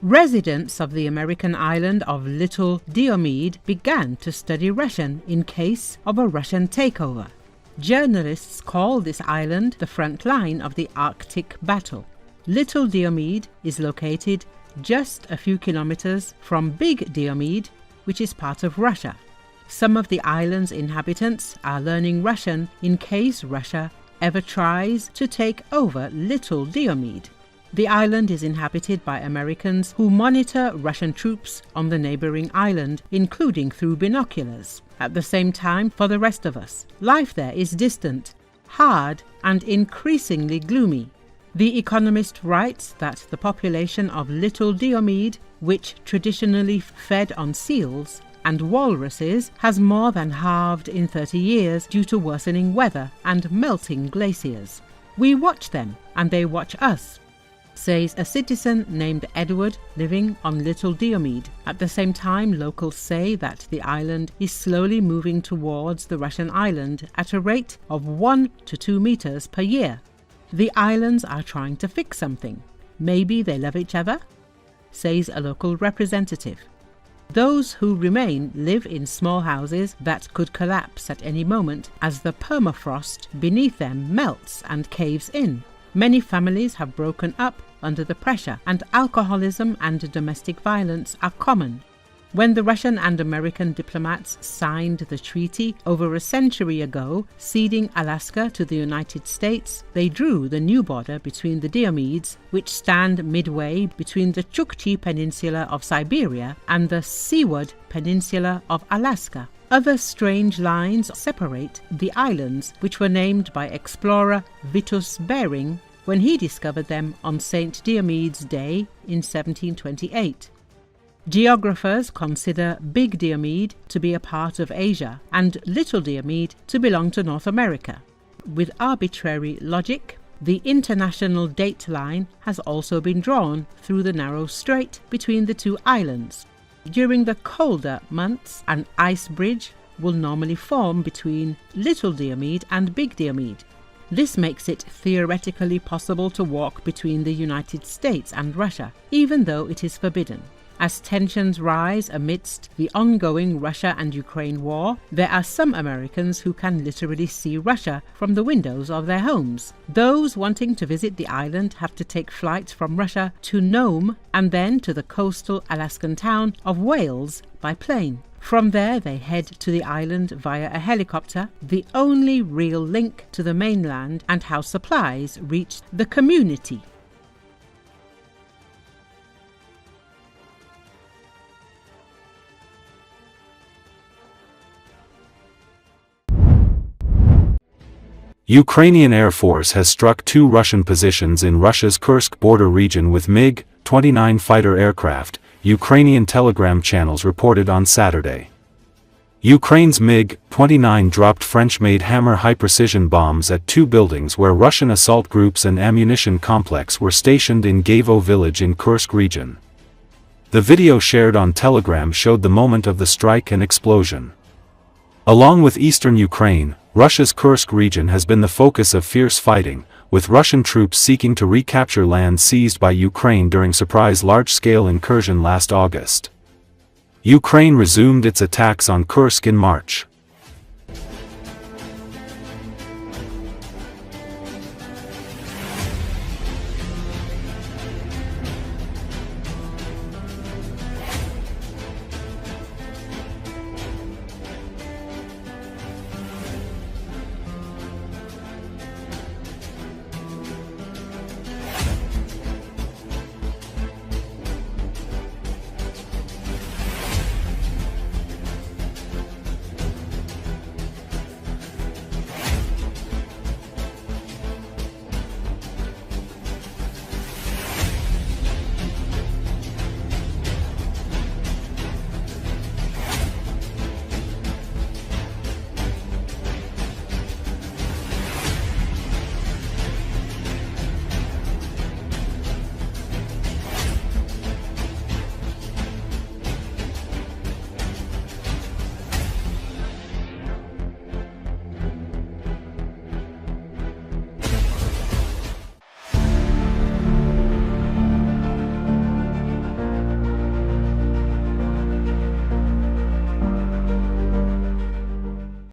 Residents of the American island of Little Diomede began to study Russian in case of a Russian takeover. Journalists call this island the front line of the Arctic battle. Little Diomede is located just a few kilometers from Big Diomede, which is part of Russia. Some of the island's inhabitants are learning Russian in case Russia ever tries to take over Little Diomede. The island is inhabited by Americans who monitor Russian troops on the neighboring island, including through binoculars. At the same time, for the rest of us, life there is distant, hard, and increasingly gloomy. The Economist writes that the population of Little Diomede, which traditionally fed on seals and walruses, has more than halved in 30 years due to worsening weather and melting glaciers. We watch them, and they watch us, says a citizen named Edward living on Little Diomede. At the same time, locals say that the island is slowly moving towards the Russian island at a rate of 1 to 2 meters per year. The islands are trying to fix something. Maybe they love each other, says a local representative. Those who remain live in small houses that could collapse at any moment as the permafrost beneath them melts and caves in. Many families have broken up under the pressure, and alcoholism and domestic violence are common. When the Russian and American diplomats signed the treaty over a century ago, ceding Alaska to the United States, they drew the new border between the Diomedes, which stand midway between the Chukchi Peninsula of Siberia and the Seward Peninsula of Alaska. Other strange lines separate the islands, which were named by explorer Vitus Bering when he discovered them on St. Diomede's Day in 1728. Geographers consider Big Diomede to be a part of Asia and Little Diomede to belong to North America. With arbitrary logic, the international date line has also been drawn through the narrow strait between the two islands. During the colder months, an ice bridge will normally form between Little Diomede and Big Diomede. This makes it theoretically possible to walk between the United States and Russia, even though it is forbidden. As tensions rise amidst the ongoing Russia and Ukraine war, there are some Americans who can literally see Russia from the windows of their homes. Those wanting to visit the island have to take flights from Russia to Nome and then to the coastal Alaskan town of Wales by plane. From there they head to the island via a helicopter, the only real link to the mainland and how supplies reach the community. Ukrainian Air Force has struck 2 Russian positions in Russia's Kursk border region with MiG-29 fighter aircraft, Ukrainian telegram channels reported on Saturday. Ukraine's MiG-29 dropped French-made Hammer high-precision bombs at 2 buildings where Russian assault groups and ammunition complex were stationed in Gavo village in Kursk region. The video shared on Telegram showed the moment of the strike and explosion. Along with eastern Ukraine, Russia's Kursk region has been the focus of fierce fighting, with Russian troops seeking to recapture land seized by Ukraine during surprise large-scale incursion last August. Ukraine resumed its attacks on Kursk in March.